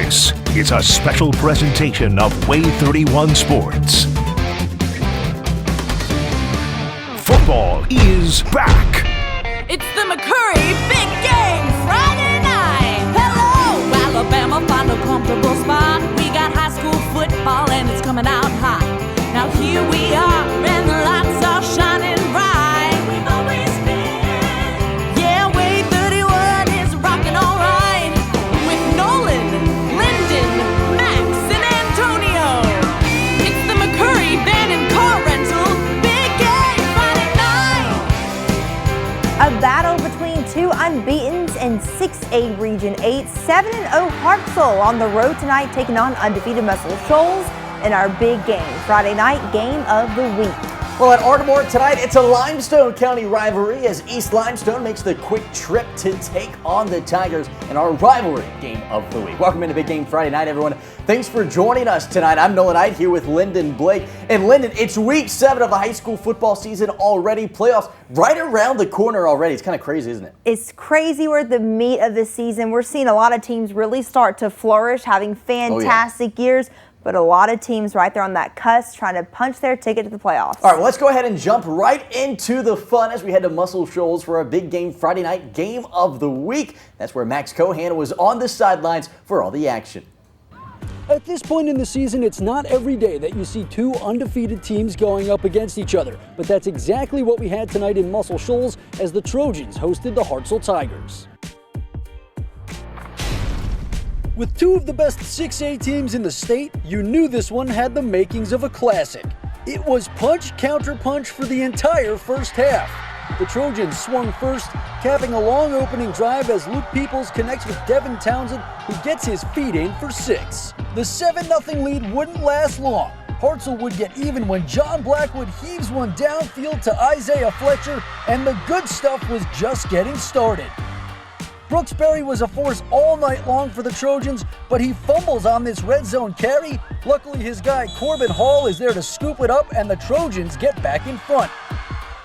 This is a special presentation of Way 31 Sports. Football is back. It's the McCurry Big Game Friday night. Hello, Alabama, find a comfortable spot. We got high school football and it's coming out hot. Now here we are and the lights are shining bright. We've always been. Yeah, Way 31 is rocking all right. With Nolan, Lyndon, Max, and Antonio. It's the McCurry Van and Car Rental Big Game Friday night. A battle between two unbeatens in 6A Region 8, 7-0 Hartselle on the road tonight, taking on undefeated Muscle Shoals in our big game, Friday night game of the week. Well, at Ardmore tonight, it's a Limestone County rivalry as East Limestone makes the quick trip to take on the Tigers in our rivalry game of the week. Welcome into Big Game Friday night, everyone. Thanks for joining us tonight. I'm Nolan Knight here with Lyndon Blake. And Lyndon, it's week 7 of the high school football season already. Playoffs right around the corner already. It's kind of crazy, isn't it? It's crazy. We're at the meat of the season. We're seeing a lot of teams really start to flourish, having fantastic years. But a lot of teams right there on that cusp trying to punch their ticket to the playoffs. All right, well, let's go ahead and jump right into the fun as we head to Muscle Shoals for our big game Friday night game of the week. That's where Max Cohan was on the sidelines for all the action. At this point in the season, it's not every day that you see two undefeated teams going up against each other. But that's exactly what we had tonight in Muscle Shoals as the Trojans hosted the Hartselle Tigers. With two of the best 6A teams in the state, you knew this one had the makings of a classic. It was punch, counter punch for the entire first half. The Trojans swung first, capping a long opening drive as Luke Peoples connects with Devin Townsend, who gets his feet in for 6. The 7-0 lead wouldn't last long. Hartselle would get even when John Blackwood heaves one downfield to Isaiah Fletcher, and the good stuff was just getting started. Brooksbury was a force all night long for the Trojans, but he fumbles on this red zone carry. Luckily, his guy Corbin Hall is there to scoop it up, and the Trojans get back in front.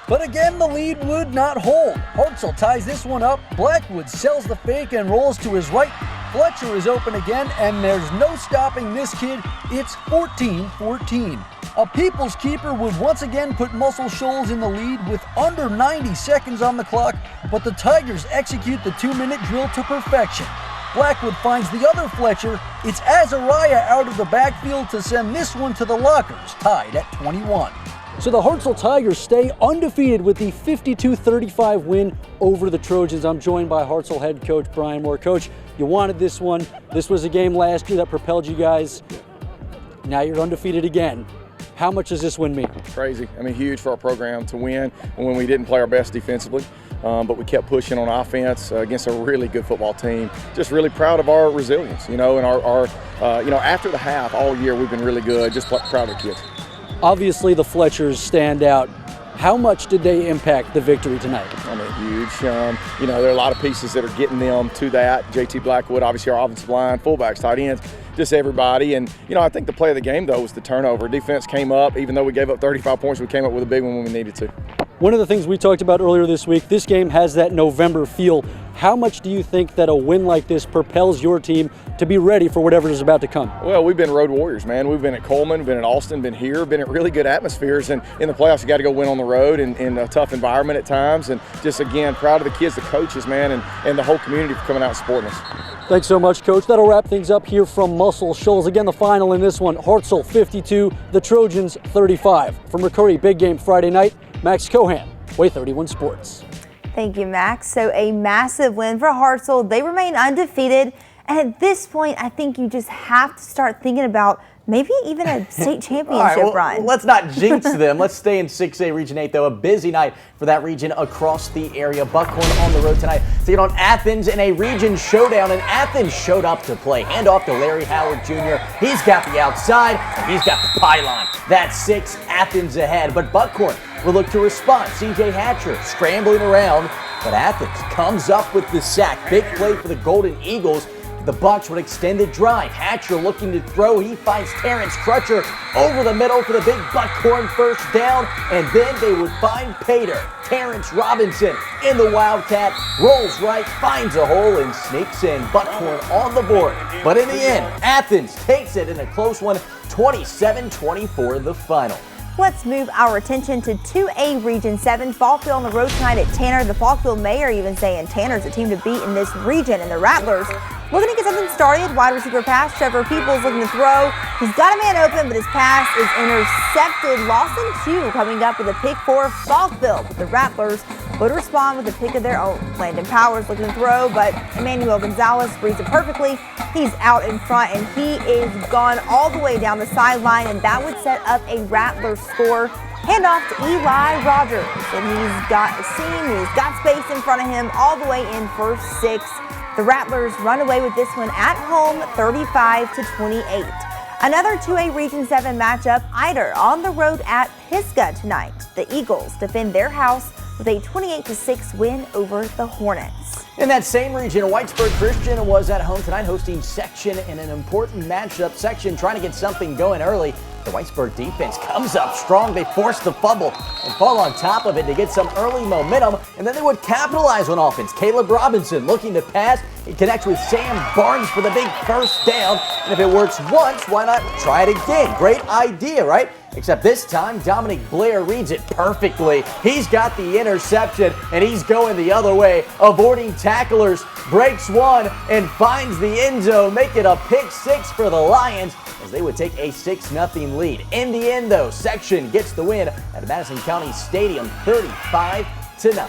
But again, the lead would not hold. Hartselle ties this one up. Blackwood sells the fake and rolls to his right. Fletcher is open again, and there's no stopping this kid. It's 14-14. A Peoples keeper would once again put Muscle Shoals in the lead with under 90 seconds on the clock, but the Tigers execute the 2-minute drill to perfection. Blackwood finds the other Fletcher. It's Azariah out of the backfield to send this one to the lockers, tied at 21. So the Hartselle Tigers stay undefeated with the 52-35 win over the Trojans. I'm joined by Hartselle head coach Brian Moore. Coach, you wanted this one. This was a game last year that propelled you guys. Now you're undefeated again. How much does this win mean? Crazy. I mean, huge for our program to win when we didn't play our best defensively, but we kept pushing on offense against a really good football team. Just really proud of our resilience, and our after the half all year we've been really good. Just proud of the kids. Obviously, the Fletchers stand out. How much did they impact the victory tonight? I mean, huge. There are a lot of pieces that are getting them to that. JT Blackwood, obviously our offensive line, fullbacks, tight ends, just everybody. And, I think the play of the game, though, was the turnover. Defense came up. Even though we gave up 35 points, we came up with a big one when we needed to. One of the things we talked about earlier this week, this game has that November feel. How much do you think that a win like this propels your team to be ready for whatever is about to come? Well, we've been road warriors, man. We've been at Coleman, been at Austin, been here, been at really good atmospheres. And in the playoffs, you got to go win on the road in a tough environment at times. And just, again, proud of the kids, the coaches, man, and the whole community for coming out and supporting us. Thanks so much, Coach. That'll wrap things up here from Muscle Shoals. Again, the final in this one, Hartselle 52, the Trojans 35. From McCurry Big Game Friday night, Max Cohan, Way 31 Sports. Thank you, Max. So a massive win for Hartselle. They remain undefeated. And at this point, I think you just have to start thinking about maybe even a state championship run. Let's not jinx them. Let's stay in 6A Region 8, though. A busy night for that region across the area. Buckhorn on the road tonight to get on Athens in a region showdown. And Athens showed up to play. Hand off to Larry Howard Jr. He's got the outside, and he's got the pylon. That's 6, Athens ahead. But Buckhorn will look to respond. C.J. Hatcher scrambling around, but Athens comes up with the sack. Big play for the Golden Eagles. The Bucks would extend the drive. Hatcher looking to throw. He finds Terrence Crutcher over the middle for the big Buckhorn first down. And then they would find Pater. Terrence Robinson in the Wildcat, rolls right, finds a hole, and sneaks in. Buckhorn on the board. But in the end, Athens takes it in a close one, 27-24 the final. Let's move our attention to 2A Region 7. Falkville on the road tonight at Tanner. The Falkville mayor even saying Tanner's a team to beat in this region, and the Rattlers looking to get something started. Wide receiver pass. Trevor Peoples looking to throw. He's got a man open, but his pass is intercepted. Lawson Chu coming up with a pick for Falkville. But the Rattlers would respond with a pick of their own. Landon Powers looking to throw, but Emmanuel Gonzalez reads it perfectly. He's out in front, and he is gone all the way down the sideline, and that would set up a Rattler score. Handoff to Eli Rogers, and he's got a seam, he's got space in front of him, all the way in for 6. The Rattlers run away with this one at home, 35-28. Another 2A Region 7 matchup, Eider on the road at Pisgah tonight. The Eagles defend their house with a 28-6 win over the Hornets. In that same region, Whitesburg Christian was at home tonight hosting Section in an important matchup. Section trying to get something going early. The Whitesburg defense comes up strong. They force the fumble and fall on top of it to get some early momentum, and then they would capitalize on offense. Caleb Robinson looking to pass. He connects with Sam Barnes for the big first down, and if it works once, why not try it again? Great idea, right? Except this time, Dominic Blair reads it perfectly. He's got the interception, and he's going the other way, avoiding tacklers, breaks one, and finds the end zone, making a pick 6 for the Lions as they would take a 6-0 lead. In the end, though, Section gets the win at Madison County Stadium, 35-0.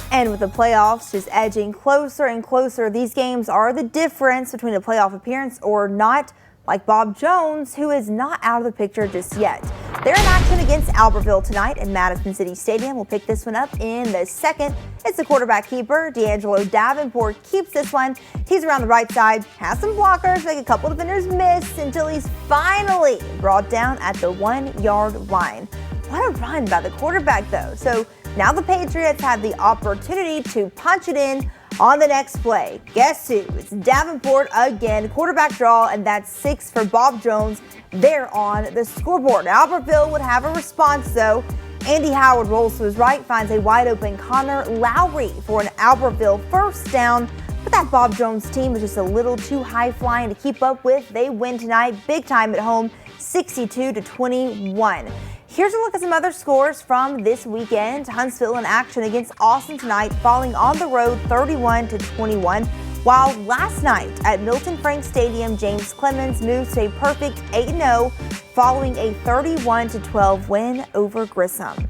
And with the playoffs just edging closer and closer, these games are the difference between a playoff appearance or not, like Bob Jones, who is not out of the picture just yet. They're in action against Albertville tonight at Madison City Stadium. We'll pick this one up in the second. It's the quarterback keeper, D'Angelo Davenport, keeps this one. He's around the right side, has some blockers, make a couple defenders miss until he's finally brought down at the 1-yard line. What a run by the quarterback, though. So now the Patriots have the opportunity to punch it in on the next play. Guess who? It's Davenport again, quarterback draw, and that's 6 for Bob Jones there on the scoreboard. Albertville would have a response, though. Andy Howard rolls to his right, finds a wide open Connor Lowry for an Albertville first down. But that Bob Jones team is just a little too high flying to keep up with. They win tonight, big time at home, 62-21. Here's a look at some other scores from this weekend. Huntsville in action against Austin tonight, falling on the road 31-21. While last night at Milton Frank Stadium, James Clemens moves to a perfect 8-0 following a 31-12 win over Grissom.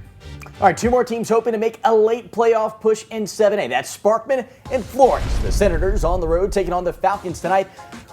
All right, 2 more teams hoping to make a late playoff push in 7A. That's Sparkman and Florence. The Senators on the road taking on the Falcons tonight.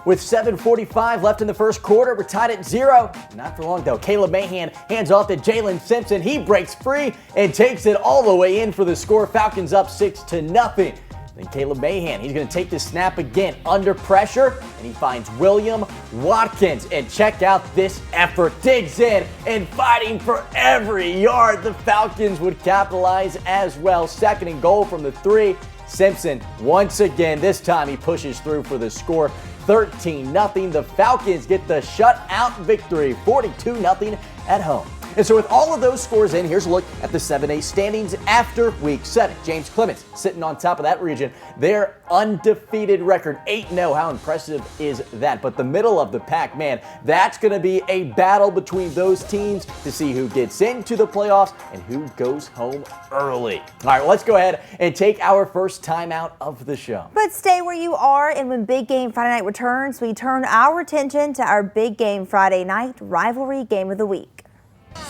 With 7:45 left in the first quarter, we're tied at 0. Not for long, though. Caleb Mahan hands off to Jalen Simpson. He breaks free and takes it all the way in for the score. Falcons up 6-0. Then Caleb Mahan, he's going to take the snap again under pressure, and he finds William Watkins. And check out this effort. Digs in and fighting for every yard. The Falcons would capitalize as well. 2nd and goal from the 3. Simpson, once again, this time he pushes through for the score. 13-0. The Falcons get the shutout victory, 42-0 at home. And so with all of those scores in, here's a look at the 7A standings after Week 7. James Clemens sitting on top of that region. Their undefeated record, 8-0. How impressive is that? But the middle of the pack, man, that's going to be a battle between those teams to see who gets into the playoffs and who goes home early. All right, let's go ahead and take our first time out of the show. But stay where you are, and when Big Game Friday Night returns, we turn our attention to our Big Game Friday Night Rivalry Game of the Week.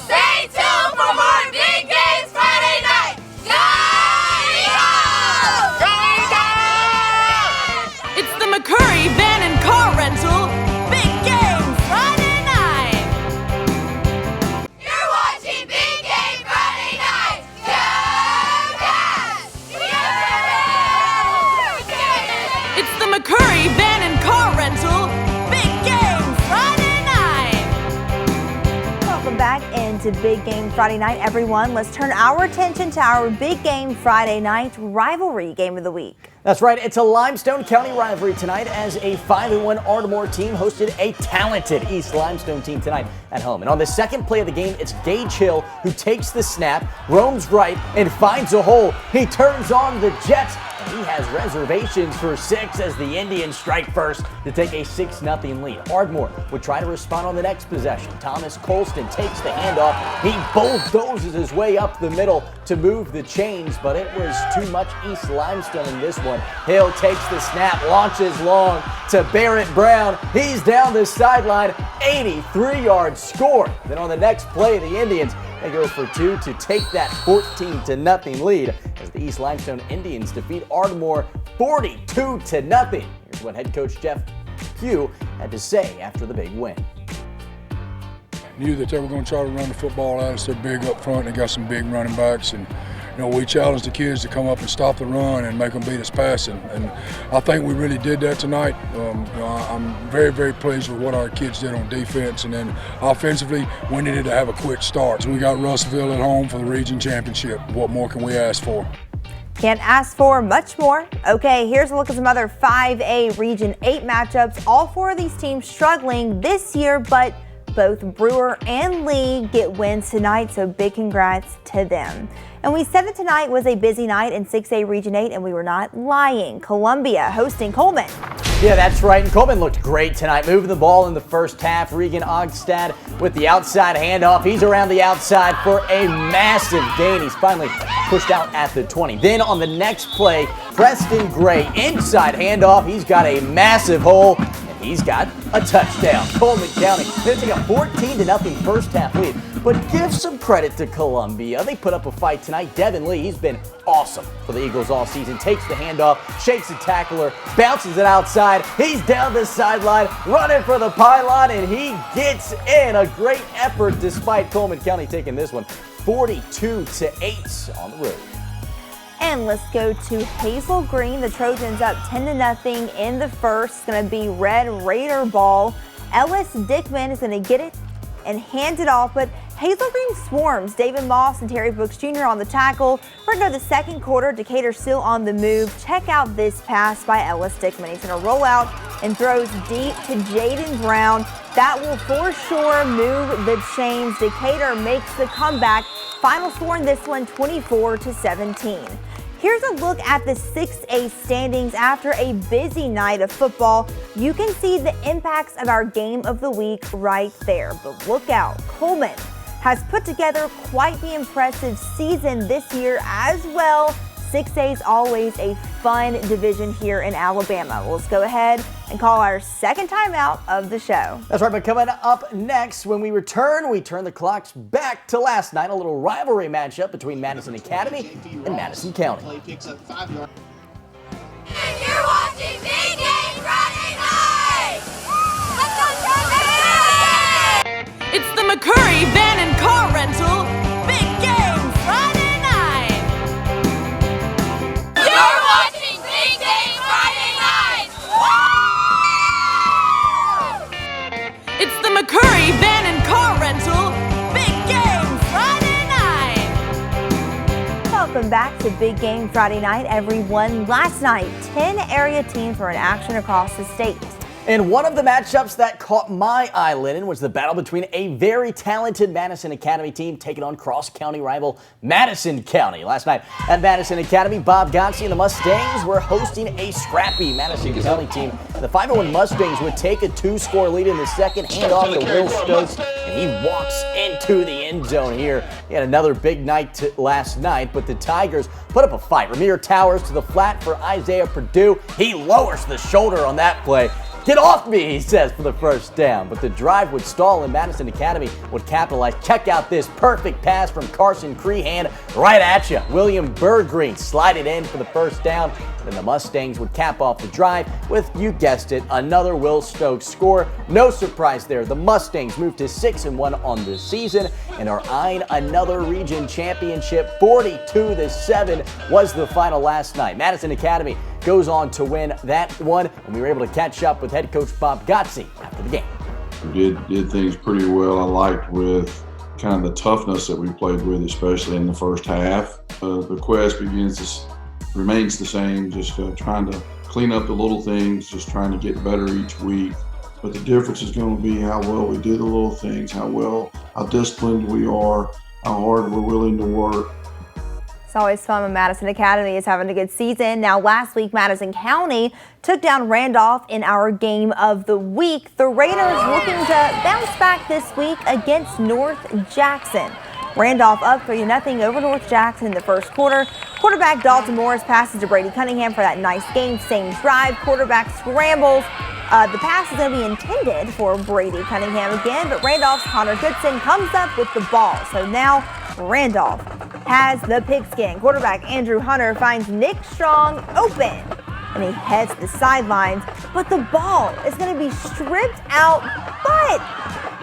Stay tuned for more Big Games Friday night. Go Eagles! Go Eagles! It's the McCurry Van and Car Rental Big Game Friday night. You're watching Big Game Friday night. Go Cats! It's the McCurry Van and Car Rental Big Game Friday night. Welcome back into Big Game Friday Night, everyone. Let's turn our attention to our Big Game Friday Night Rivalry Game of the Week. That's right, it's a Limestone County rivalry tonight as a 5-1 Ardmore team hosted a talented East Limestone team tonight at home. And on the second play of the game, it's Gage Hill who takes the snap, roams right, and finds a hole. He turns on the Jets, and he has reservations for 6 as the Indians strike first to take a 6-0 lead. Ardmore would try to respond on the next possession. Thomas Colston takes the handoff. He bulldozes his way up the middle to move the chains, but it was too much East Limestone in this one. Hill takes the snap, launches long to Barrett Brown. He's down the sideline, 83-yard score. Then on the next play, the Indians, they go for 2 to take that 14-0 lead as the East Limestone Indians defeat Ardmore 42-0. Here's what head coach Jeff Pugh had to say after the big win. Knew that they were going to try to run the football at us. They're big up front. They got some big running backs, and we challenged the kids to come up and stop the run and make them beat us passing. And I think we really did that tonight. I'm very, very pleased with what our kids did on defense, and then offensively, we needed to have a quick start. So we got Russellville at home for the region championship. What more can we ask for? Can't ask for much more. Okay, here's a look at some other 5A Region 8 matchups. All 4 of these teams struggling this year, but both Brewer and Lee get wins tonight, so big congrats to them. And we said that tonight was a busy night in 6A Region 8, and we were not lying. Columbia hosting Coleman. Yeah, that's right, and Coleman looked great tonight, moving the ball in the first half. Regan Ogstad with the outside handoff. He's around the outside for a massive gain. He's finally pushed out at the 20. Then on the next play, Preston Gray, inside handoff. He's got a massive hole. He's got a touchdown. Coleman County, they take a 14-0 first half lead. But give some credit to Columbia. They put up a fight tonight. Devin Lee, he's been awesome for the Eagles all season. Takes the handoff, shakes the tackler, bounces it outside. He's down the sideline, running for the pylon, and he gets in. A great effort despite Coleman County taking this one 42-8 on the road. And let's go to Hazel Green. The Trojans up 10-0 in the first. It's going to be Red Raider ball. Ellis Dickman is going to get it and hand it off, but Hazel Green swarms David Moss and Terry Brooks Jr. on the tackle. We're going to go the second quarter. Decatur still on the move. Check out this pass by Ellis Dickman. He's going to roll out and throws deep to Jaden Brown. That will for sure move the chains. Decatur makes the comeback. Final score in this one, 24-17. Here's a look at the 6A standings after a busy night of football. You can see the impacts of our game of the week right there. But look out, Coleman has put together quite the impressive season this year as well. 6A is always a fun division here in Alabama. Well, let's go ahead and call our second timeout of the show. That's right, but coming up next, when we turn the clocks back to last night, a little rivalry matchup between Madison Academy and Madison County. And you're watching Big Game Friday Night! Let's go, Trojans! It's the McCurry Van and Car Rental Big Game Friday Night! You're watching Big Game Friday Night! Woo! It's the McCurry Van and Car Rental Big Game Friday Night! Welcome back to Big Game Friday Night, everyone. Last night, 10 area teams were in action across the state. And one of the matchups that caught my eye, Lennon, was the battle between a very talented Madison Academy team taking on cross-county rival Madison County. Last night at Madison Academy, Bob Gotze and the Mustangs were hosting a scrappy Madison County team. The 501 Mustangs would take a 2-score lead in the second, hand off to Will Stokes, and he walks into the end zone here. He had another big night last night, but the Tigers put up a fight. Ramir Towers to the flat for Isaiah Purdue. He lowers the shoulder on that play. Get off me, he says, for the first down. But the drive would stall and Madison Academy would capitalize. Check out this perfect pass from Carson Crehan right at you. William Bergreen slide it in for the first down. Then the Mustangs would cap off the drive with, you guessed it, another Will Stokes score. No surprise there. The Mustangs moved to 6-1 on the season and are eyeing another region championship. 42-7 was the final last night. Madison Academy goes on to win that one, and we were able to catch up with head coach Bob Gotze after the game. We did things pretty well. I liked with kind of the toughness that we played with, especially in the first half. The quest begins remains the same, just trying to clean up the little things, just trying to get better each week. But the difference is going to be how well we do the little things, how disciplined we are, how hard we're willing to work. It's always fun when Madison Academy is having a good season. Now, last week, Madison County took down Randolph in our game of the week. The Raiders looking to bounce back this week against North Jackson. Randolph up 3-0 over North Jackson in the first quarter. Quarterback Dalton Morris passes to Brady Cunningham for that nice game. Same drive. Quarterback scrambles. The pass is going to be intended for Brady Cunningham again, but Randolph's Connor Goodson comes up with the ball. So now Randolph has the pigskin. Quarterback Andrew Hunter finds Nick Strong open, and he heads to the sidelines, but the ball is going to be stripped out, but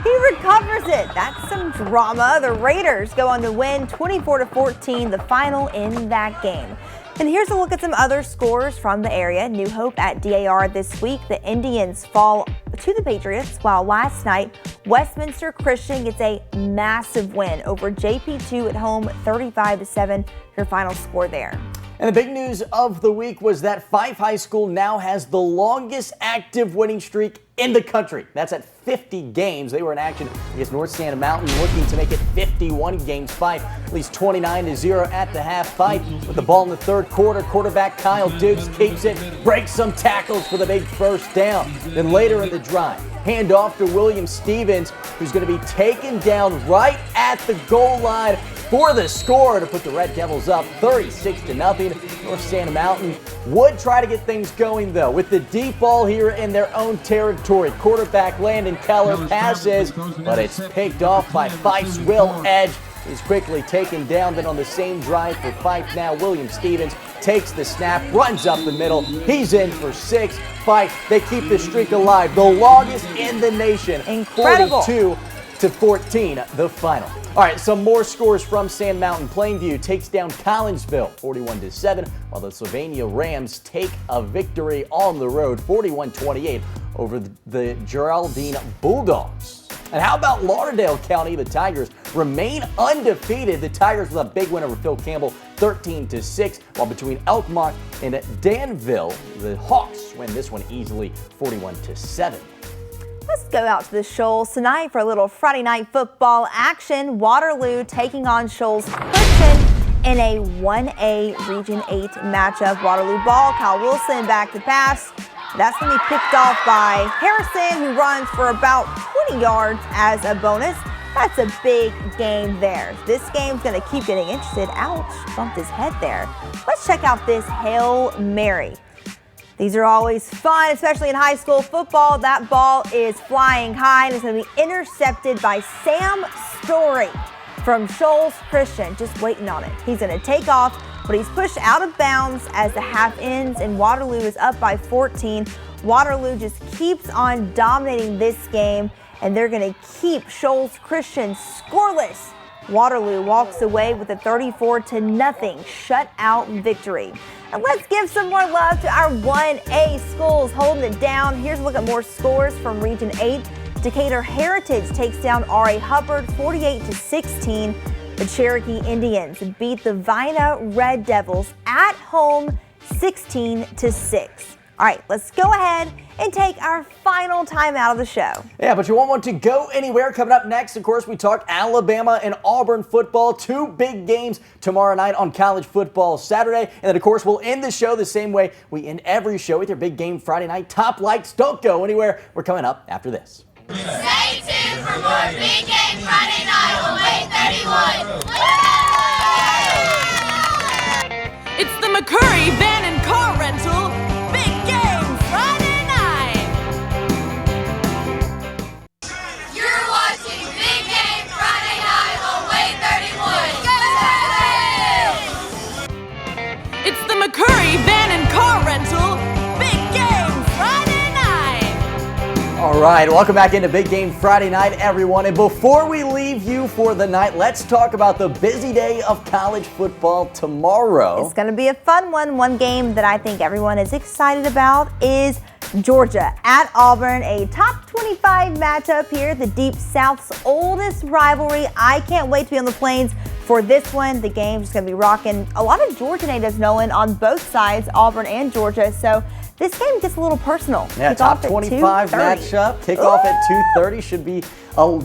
he recovers it. That's some drama. The Raiders go on to win 24-14, the final in that game. And here's a look at some other scores from the area. New Hope at DAR this week. The Indians fall to the Patriots, while last night Westminster Christian gets a massive win over JP2 at home, 35-7, your final score there. And the big news of the week was that Fife High School now has the longest active winning streak in the country. That's at 50 games. They were in action against North Santa Mountain, looking to make it 51 games. Fife leads 29-0 at the half. Fife with the ball in the third quarter. Quarterback Kyle Dukes keeps it, breaks some tackles for the big first down. Then later in the drive, hand off to William Stevens, who's going to be taken down right at the goal line for the score to put the Red Devils up 36-0. North Santa Mountain would try to get things going, though, with the deep ball here in their own territory. Quarterback Landon Keller passes, but it's picked off by Fife's Will Edge. He's quickly taken down. Then on the same drive for Fife now, William Stevens takes the snap, runs up the middle. He's in for 6. Fife, they keep the streak alive, the longest in the nation. Incredible. 42-14, the final. All right, some more scores from Sand Mountain. Plainview takes down Collinsville 41-7, while the Sylvania Rams take a victory on the road 41-28 over the Geraldine Bulldogs. And how about Lauderdale County? The Tigers remain undefeated. The Tigers with a big win over Phil Campbell 13-6, while between Elkmont and Danville, the Hawks win this one easily 41-7. Let's go out to the Shoals tonight for a little Friday night football action. Waterloo taking on Shoals Christian in a 1A Region 8 matchup. Waterloo ball, Kyle Wilson back to pass. That's going to be picked off by Harrison, who runs for about 20 yards as a bonus. That's a big game there. This game's going to keep getting interested. Ouch, bumped his head there. Let's check out this Hail Mary. These are always fun, especially in high school football. That ball is flying high and it's going to be intercepted by Sam Story from Shoals Christian. Just waiting on it. He's going to take off, but he's pushed out of bounds as the half ends, and Waterloo is up by 14. Waterloo just keeps on dominating this game, and they're going to keep Shoals Christian scoreless. Waterloo walks away with a 34-0 shutout victory. And let's give some more love to our 1A schools holding it down. Here's a look at more scores from Region 8. Decatur Heritage takes down R.A. Hubbard 48-16. The Cherokee Indians beat the Vina Red Devils at home 16-6. All right, let's go ahead and take our final time out of the show. Yeah, but you won't want to go anywhere. Coming up next, of course, we talk Alabama and Auburn football. 2 big games tomorrow night on College Football Saturday. And then, of course, we'll end the show the same way we end every show with your big game Friday night top lights. Don't go anywhere. We're coming up after this. Stay tuned for more Big Game Friday night on Way 31. It's the McCurry Van and Car Rental Big Game Friday night. You're watching Big Game Friday night on Way 31. It's the McCurry Van and Car Rental Big Game Friday night. All right, welcome back into Big Game Friday night, everyone. And before we leave you for the night, let's talk about the busy day of college football tomorrow. It's going to be a fun one. One game that I think everyone is excited about is Georgia at Auburn, a top 25 matchup here, the Deep South's oldest rivalry. I can't wait to be on the plains For this one, the game's going to be rocking a lot of Georgia natives, Nolan, on both sides, Auburn and Georgia. So this game gets a little personal. Yeah, top 25 matchup. Kickoff at 2:30 should be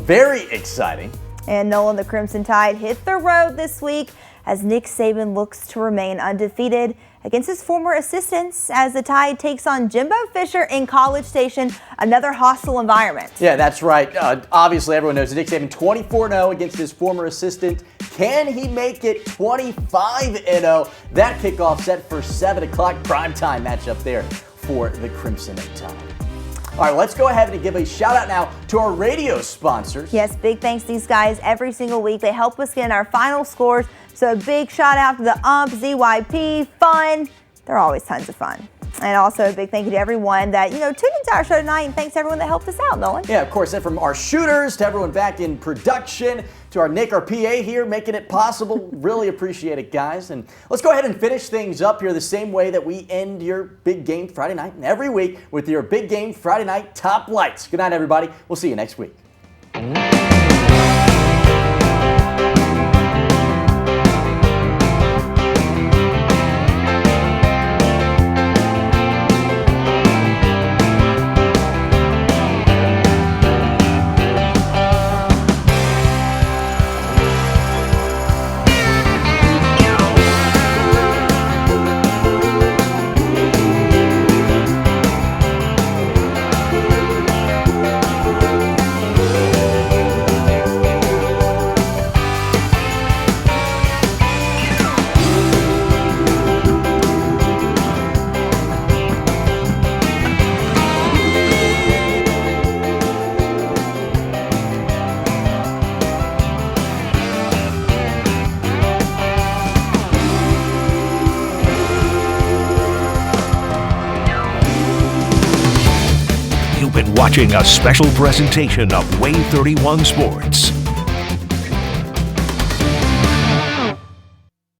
very exciting. And Nolan, the Crimson Tide hit the road this week as Nick Saban looks to remain undefeated against his former assistants as the Tide takes on Jimbo Fisher in College Station, another hostile environment. Yeah, that's right. Obviously, everyone knows Nick Saban 24-0 against his former assistant. Can he make it 25-0? That kickoff set for 7 o'clock primetime matchup there for the Crimson Tide. All right, let's go ahead and give a shout out now to our radio sponsors. Yes, big thanks to these guys every single week. They help us get in our final scores. So a big shout out to the UMP, ZYP, Fun. They're always tons of fun. And also a big thank you to everyone that, tuned into our show tonight. And thanks to everyone that helped us out, Nolan. Yeah, of course. And from our shooters to everyone back in production to our Nick, our PA here, making it possible. Really appreciate it, guys. And let's go ahead and finish things up here the same way that we end your Big Game Friday night and every week with your Big Game Friday night top lights. Good night, everybody. We'll see you next week. You've been watching a special presentation of Way 31 Sports.